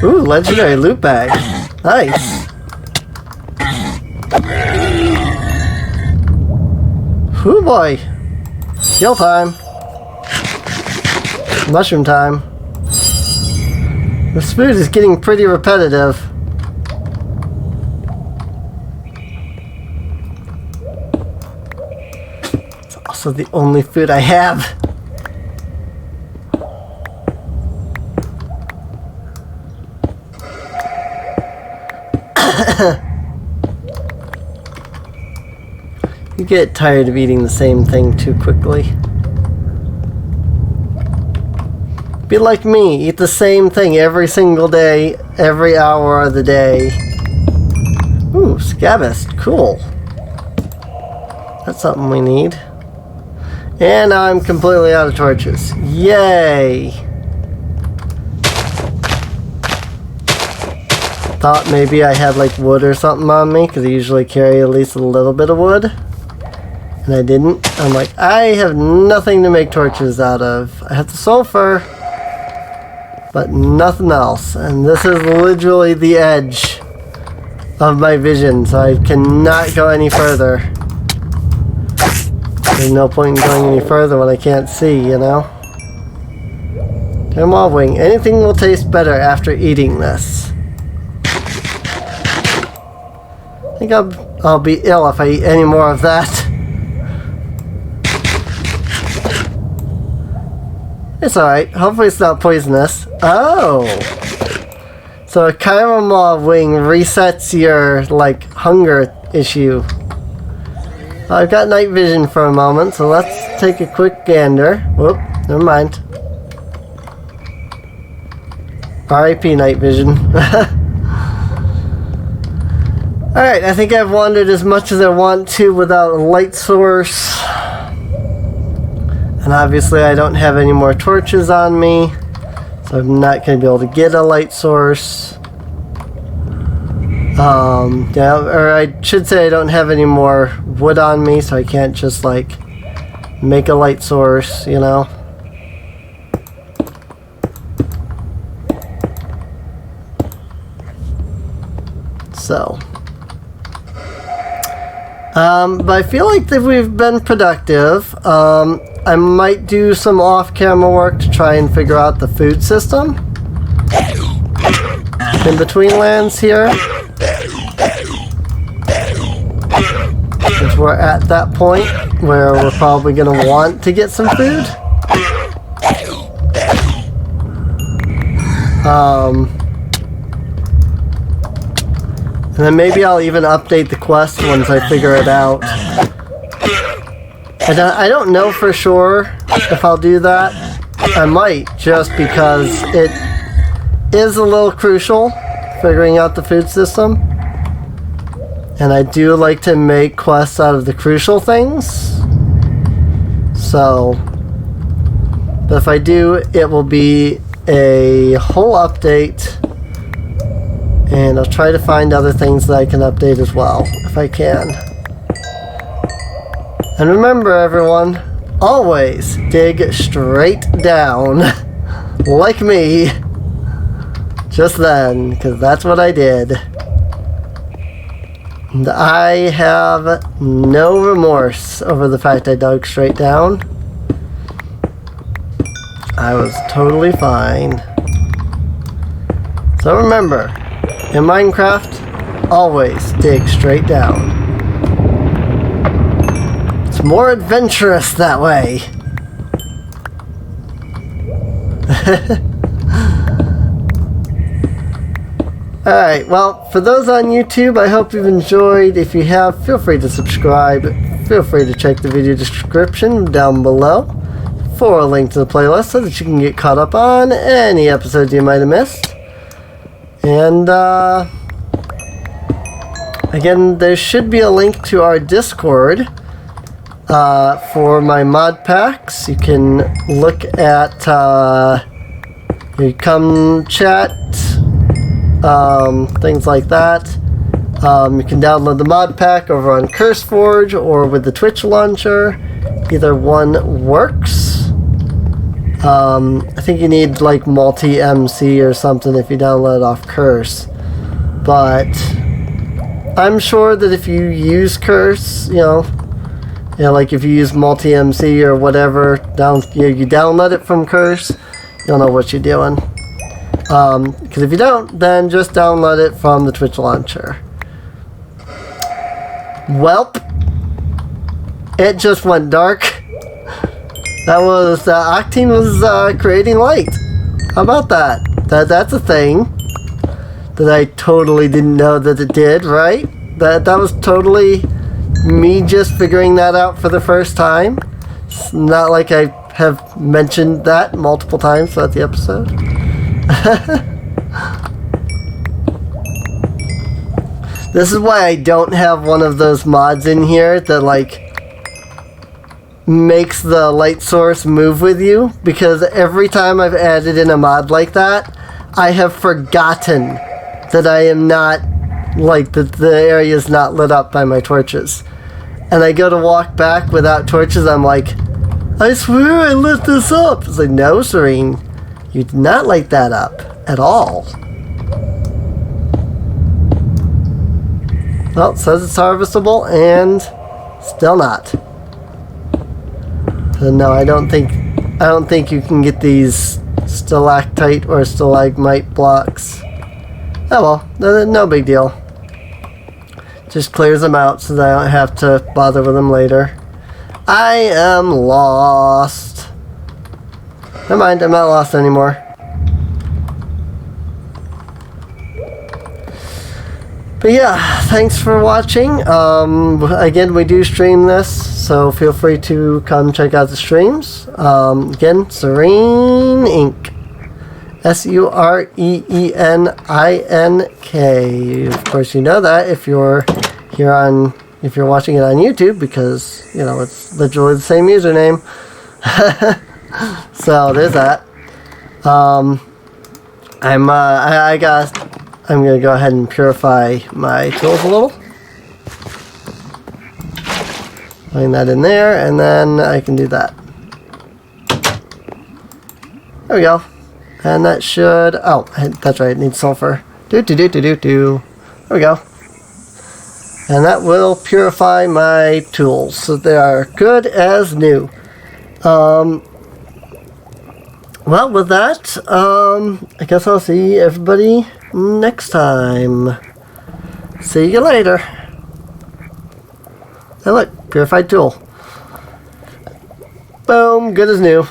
Ooh, legendary loot bag. Nice. Ooh boy. Heal time. Mushroom time. This food is getting pretty repetitive. It's also the only food I have. You get tired of eating the same thing too quickly. Be like me, eat the same thing every single day, every hour of the day. Ooh, Scavist, cool. That's something we need. And now I'm completely out of torches. Yay! Thought maybe I had like wood or something on me, because I usually carry at least a little bit of wood. And I didn't. I'm like, I have nothing to make torches out of. I have the sulfur, but nothing else. And this is literally the edge of my vision, so I cannot go any further. There's no point in going any further when I can't see, you know? Termal wing. Anything will taste better after eating this. I think I'll be ill if I eat any more of that. It's alright. Hopefully it's not poisonous. Oh! So a chiral wing resets your, like, hunger issue. I've got night vision for a moment, so let's take a quick gander. Whoop, never mind. RIP night vision. Alright, I think I've wandered as much as I want to without a light source. And obviously I don't have any more torches on me, so I'm not going to be able to get a light source. Yeah, or I should say I don't have any more wood on me, so I can't just like make a light source, you know. So, but I feel like that we've been productive. I might do some off-camera work to try and figure out the food system in between lands here. Since we're at that point where we're probably going to want to get some food. And then maybe I'll even update the quest once I figure it out. I don't know for sure if I'll do that. I might, just because it is a little crucial, figuring out the food system. And I do like to make quests out of the crucial things. So, but if I do, it will be a whole update. And I'll try to find other things that I can update as well, if I can. And remember, everyone, always dig straight down, like me, just then, because that's what I did. And I have no remorse over the fact I dug straight down. I was totally fine. So remember, in Minecraft, always dig straight down. It's more adventurous that way. Alright, well, for those on YouTube, I hope you've enjoyed. If you have, feel free to subscribe. Feel free to check the video description down below for a link to the playlist so that you can get caught up on any episodes you might have missed. And, again, there should be a link to our Discord for my mod packs. You can look at, you come chat, things like that. You can download the mod pack over on CurseForge or with the Twitch launcher. Either one works. I think you need like multi-MC or something if you download it off Curse. But I'm sure that if you use Curse, you know, like if you use multi-MC or whatever, you download it from Curse, you'll know what you're doing. Because if you don't, then just download it from the Twitch launcher. Welp, it just went dark. That was, Octane was creating light. How about that? That's a thing that I totally didn't know that it did, right? That was totally me just figuring that out for the first time. It's not like I have mentioned that multiple times throughout the episode. This is why I don't have one of those mods in here that like makes the light source move with you, because every time I've added in a mod like that, I have forgotten that I am not, like, that the area is not lit up by my torches. And I go to walk back without torches, I'm like, I swear I lit this up. It's like, no, Serene, you did not light that up at all. Well, it says it's harvestable, and still not. So no, I don't think you can get these stalactite or stalagmite blocks. Oh well, no big deal. Just clears them out so that I don't have to bother with them later. I am lost. Never mind, I'm not lost anymore. But yeah, thanks for watching. Again, we do stream this, so feel free to come check out the streams. Again, Serene Inc. Sureenink. Of course, you know that if you're if you're watching it on YouTube, because you know it's literally the same username. So there's that. I'm gonna go ahead and purify my tools a little. Putting that in there, and then I can do that. There we go. And that should... Oh, that's right. It needs sulfur. There we go. And that will purify my tools, so they are good as new. Well, with that, I guess I'll see everybody next time. See you later. Hey, look, purified tool. Boom, good as new.